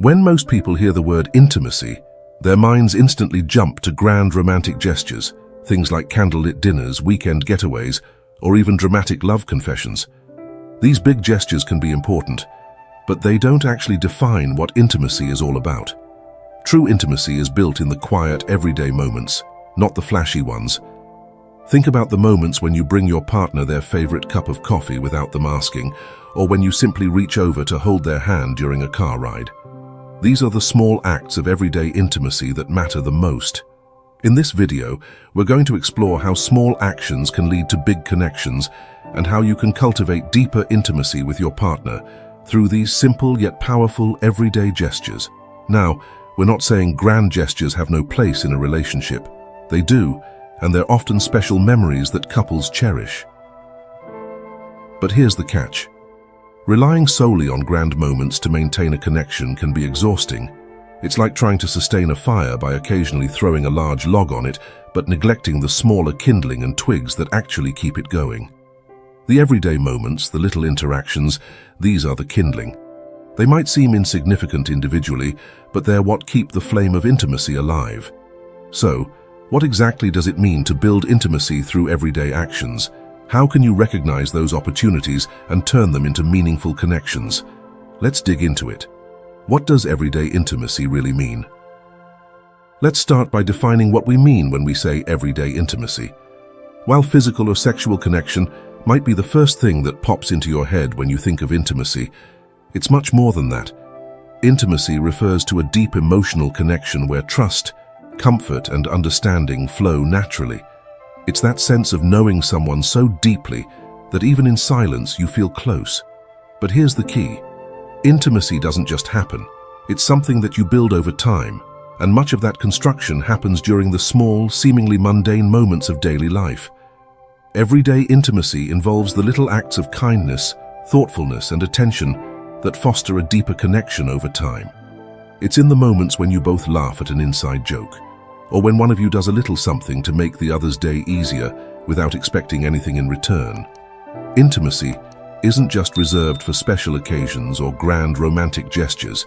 When most people hear the word intimacy, their minds instantly jump to grand romantic gestures, things like candlelit dinners, weekend getaways, or even dramatic love confessions. These big gestures can be important, but they don't actually define what intimacy is all about. True intimacy is built in the quiet, everyday moments, not the flashy ones. Think about the moments when you bring your partner their favorite cup of coffee without them asking, or when you simply reach over to hold their hand during a car ride. These are the small acts of everyday intimacy that matter the most. In this video, we're going to explore how small actions can lead to big connections and how you can cultivate deeper intimacy with your partner through these simple yet powerful everyday gestures. Now, we're not saying grand gestures have no place in a relationship. They do, and they're often special memories that couples cherish. But here's the catch. Relying solely on grand moments to maintain a connection can be exhausting. It's like trying to sustain a fire by occasionally throwing a large log on it, but neglecting the smaller kindling and twigs that actually keep it going. The everyday moments, the little interactions, these are the kindling. They might seem insignificant individually, but they're what keep the flame of intimacy alive. So, what exactly does it mean to build intimacy through everyday actions? How can you recognize those opportunities and turn them into meaningful connections? Let's dig into it. What does everyday intimacy really mean? Let's start by defining what we mean when we say everyday intimacy. While physical or sexual connection might be the first thing that pops into your head when you think of intimacy, it's much more than that. Intimacy refers to a deep emotional connection where trust, comfort, and understanding flow naturally. It's that sense of knowing someone so deeply that even in silence you feel close. But here's the key. Intimacy doesn't just happen. It's something that you build over time, and much of that construction happens during the small, seemingly mundane moments of daily life. Everyday intimacy involves the little acts of kindness, thoughtfulness, and attention that foster a deeper connection over time. It's in the moments when you both laugh at an inside joke, or when one of you does a little something to make the other's day easier without expecting anything in return. Intimacy isn't just reserved for special occasions or grand romantic gestures.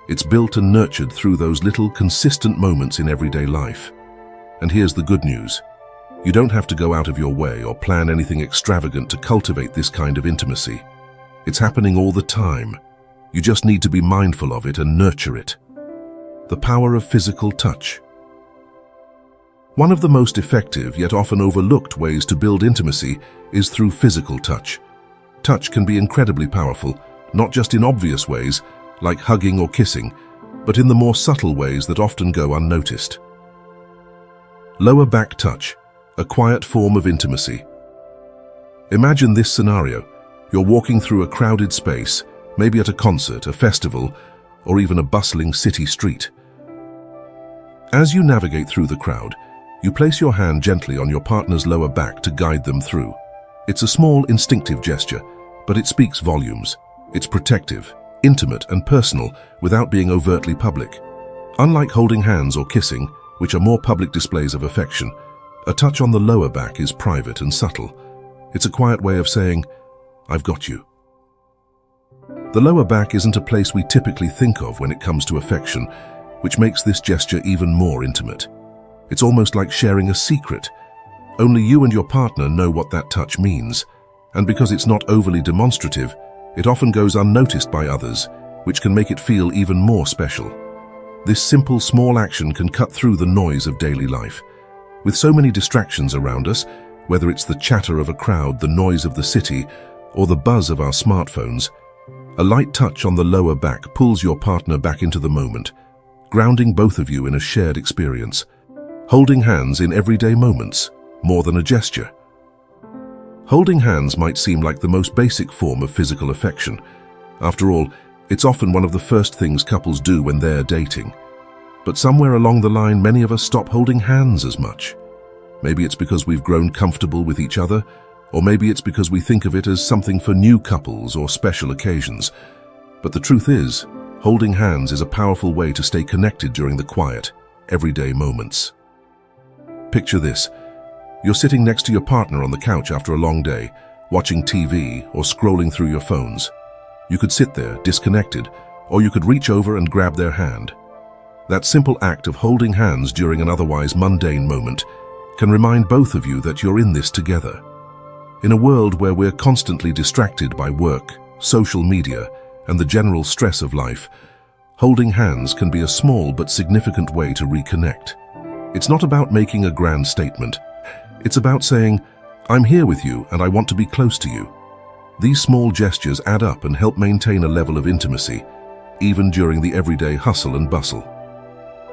It's built and nurtured through those little consistent moments in everyday life. And here's the good news. You don't have to go out of your way or plan anything extravagant to cultivate this kind of intimacy. It's happening all the time. You just need to be mindful of it and nurture it. The power of physical touch. One of the most effective yet often overlooked ways to build intimacy is through physical touch. Touch can be incredibly powerful, not just in obvious ways, like hugging or kissing, but in the more subtle ways that often go unnoticed. Lower back touch, a quiet form of intimacy. Imagine this scenario. You're walking through a crowded space, maybe at a concert, a festival, or even a bustling city street. As you navigate through the crowd, you place your hand gently on your partner's lower back to guide them through. It's a small, instinctive gesture, but it speaks volumes. It's protective, intimate, and personal without being overtly public. Unlike holding hands or kissing, which are more public displays of affection, a touch on the lower back is private and subtle. It's a quiet way of saying, "I've got you." The lower back isn't a place we typically think of when it comes to affection, which makes this gesture even more intimate. It's almost like sharing a secret. Only you and your partner know what that touch means, and because it's not overly demonstrative, it often goes unnoticed by others, which can make it feel even more special. This simple, small action can cut through the noise of daily life. With so many distractions around us, whether it's the chatter of a crowd, the noise of the city, or the buzz of our smartphones, a light touch on the lower back pulls your partner back into the moment, grounding both of you in a shared experience. Holding hands in everyday moments, more than a gesture. Holding hands might seem like the most basic form of physical affection. After all, it's often one of the first things couples do when they're dating. But somewhere along the line, many of us stop holding hands as much. Maybe it's because we've grown comfortable with each other, or maybe it's because we think of it as something for new couples or special occasions. But the truth is, holding hands is a powerful way to stay connected during the quiet, everyday moments. Picture this. You're sitting next to your partner on the couch after a long day, watching TV or scrolling through your phones. You could sit there, disconnected, or you could reach over and grab their hand. That simple act of holding hands during an otherwise mundane moment can remind both of you that you're in this together. In a world where we're constantly distracted by work, social media, and the general stress of life, holding hands can be a small but significant way to reconnect. It's not about making a grand statement. It's about saying, "I'm here with you and I want to be close to you." These small gestures add up and help maintain a level of intimacy, even during the everyday hustle and bustle.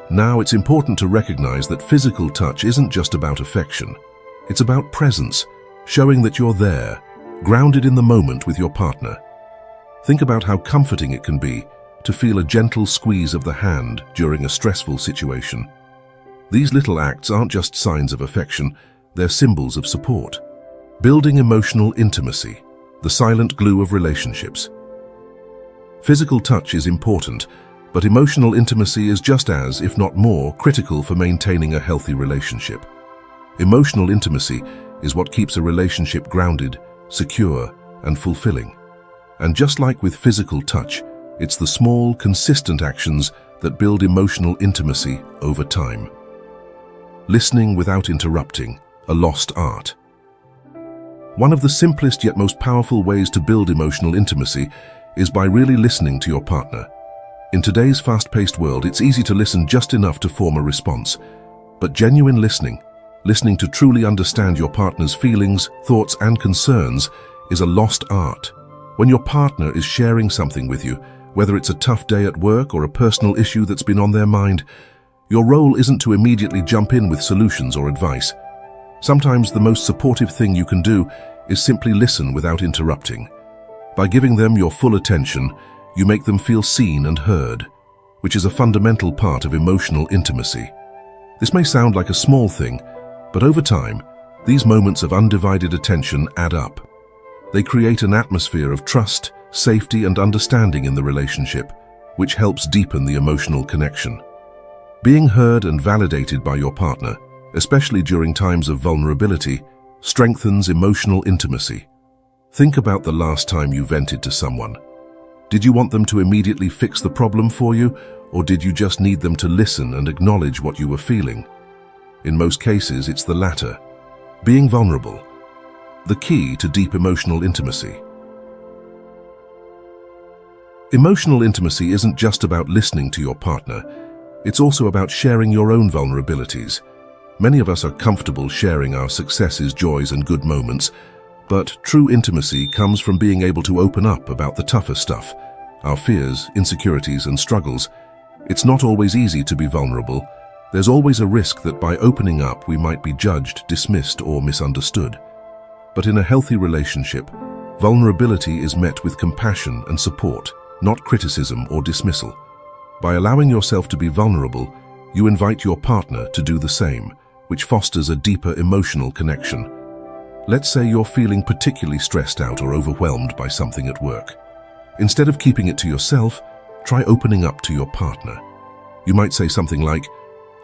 Now, it's important to recognize that physical touch isn't just about affection. It's about presence, showing that you're there, grounded in the moment with your partner. Think about how comforting it can be to feel a gentle squeeze of the hand during a stressful situation. These little acts aren't just signs of affection, they're symbols of support. Building emotional intimacy, the silent glue of relationships. Physical touch is important, but emotional intimacy is just as, if not more, critical for maintaining a healthy relationship. Emotional intimacy is what keeps a relationship grounded, secure, and fulfilling. And just like with physical touch, it's the small, consistent actions that build emotional intimacy over time. Listening without interrupting, a lost art. One of the simplest yet most powerful ways to build emotional intimacy is by really listening to your partner. In today's fast-paced world, it's easy to listen just enough to form a response. But genuine listening to truly understand your partner's feelings, thoughts, and concerns is a lost art. When your partner is sharing something with you, whether it's a tough day at work or a personal issue that's been on their mind, your role isn't to immediately jump in with solutions or advice. Sometimes the most supportive thing you can do is simply listen without interrupting. By giving them your full attention, you make them feel seen and heard, which is a fundamental part of emotional intimacy. This may sound like a small thing, but over time, these moments of undivided attention add up. They create an atmosphere of trust, safety, and understanding in the relationship, which helps deepen the emotional connection. Being heard and validated by your partner, especially during times of vulnerability, strengthens emotional intimacy. Think about the last time you vented to someone. Did you want them to immediately fix the problem for you, or did you just need them to listen and acknowledge what you were feeling? In most cases, it's the latter. Being vulnerable, the key to deep emotional intimacy. Emotional intimacy isn't just about listening to your partner. It's also about sharing your own vulnerabilities. Many of us are comfortable sharing our successes, joys, and good moments, but true intimacy comes from being able to open up about the tougher stuff, our fears, insecurities, and struggles. It's not always easy to be vulnerable. There's always a risk that by opening up we might be judged, dismissed, or misunderstood. But in a healthy relationship, vulnerability is met with compassion and support, not criticism or dismissal. By allowing yourself to be vulnerable, you invite your partner to do the same, which fosters a deeper emotional connection. Let's say you're feeling particularly stressed out or overwhelmed by something at work. Instead of keeping it to yourself, try opening up to your partner. You might say something like,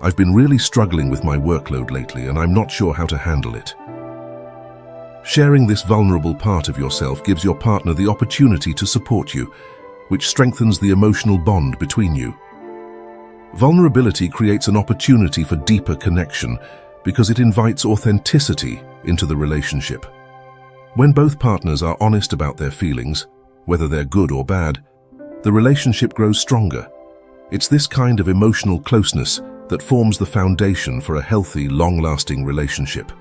"I've been really struggling with my workload lately and I'm not sure how to handle it." Sharing this vulnerable part of yourself gives your partner the opportunity to support you, which strengthens the emotional bond between you. Vulnerability creates an opportunity for deeper connection because it invites authenticity into the relationship. When both partners are honest about their feelings, whether they're good or bad, the relationship grows stronger. It's this kind of emotional closeness that forms the foundation for a healthy, long-lasting relationship.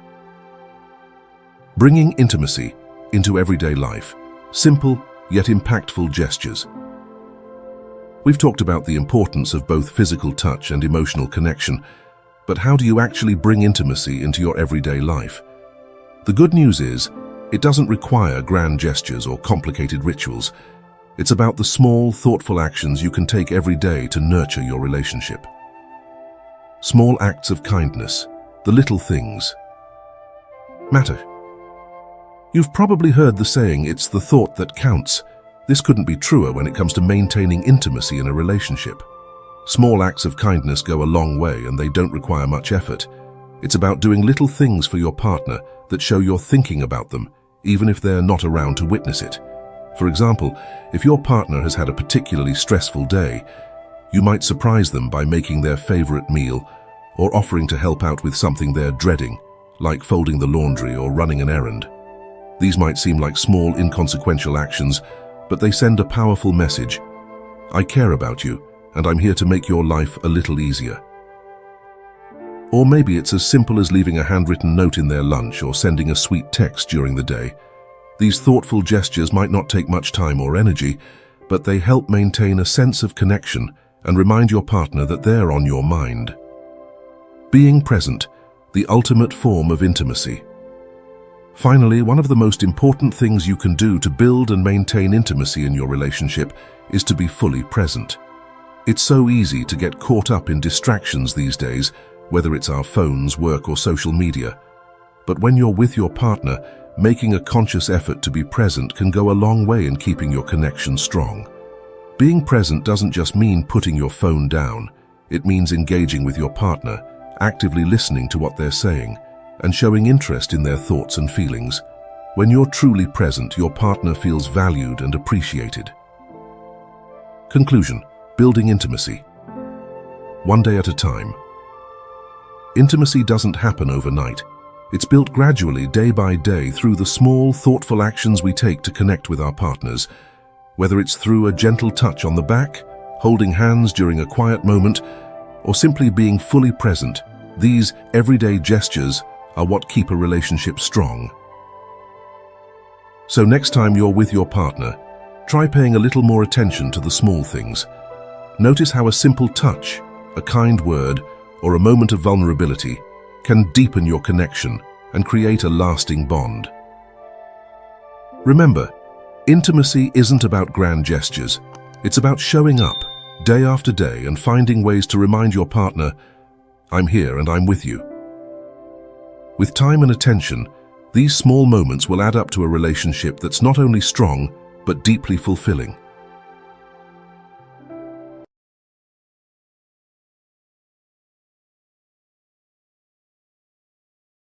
Bringing intimacy into everyday life. Simple yet impactful gestures. We've talked about the importance of both physical touch and emotional connection, but how do you actually bring intimacy into your everyday life? The good news is, it doesn't require grand gestures or complicated rituals. It's about the small, thoughtful actions you can take every day to nurture your relationship. Small acts of kindness, the little things, matter. You've probably heard the saying, "It's the thought that counts." This couldn't be truer when it comes to maintaining intimacy in a relationship. Small acts of kindness go a long way and they don't require much effort. It's about doing little things for your partner that show you're thinking about them, even if they're not around to witness it. For example, if your partner has had a particularly stressful day, you might surprise them by making their favorite meal or offering to help out with something they're dreading, like folding the laundry or running an errand. These might seem like small, inconsequential actions, but they send a powerful message. I care about you, and I'm here to make your life a little easier. Or maybe it's as simple as leaving a handwritten note in their lunch or sending a sweet text during the day. These thoughtful gestures might not take much time or energy, but they help maintain a sense of connection and remind your partner that they're on your mind. Being present, the ultimate form of intimacy. Finally, one of the most important things you can do to build and maintain intimacy in your relationship is to be fully present. It's so easy to get caught up in distractions these days, whether it's our phones, work, or social media. But when you're with your partner, making a conscious effort to be present can go a long way in keeping your connection strong. Being present doesn't just mean putting your phone down. It means engaging with your partner, actively listening to what they're saying, and showing interest in their thoughts and feelings. When you're truly present, your partner feels valued and appreciated. Conclusion: building intimacy. One day at a time. Intimacy doesn't happen overnight. It's built gradually, day by day, through the small, thoughtful actions we take to connect with our partners. Whether it's through a gentle touch on the back, holding hands during a quiet moment, or simply being fully present, these everyday gestures are what keep a relationship strong. So next time you're with your partner, try paying a little more attention to the small things. Notice how a simple touch, a kind word, or a moment of vulnerability can deepen your connection and create a lasting bond. Remember, intimacy isn't about grand gestures. It's about showing up day after day and finding ways to remind your partner, I'm here and I'm with you. With time and attention, these small moments will add up to a relationship that's not only strong, but deeply fulfilling.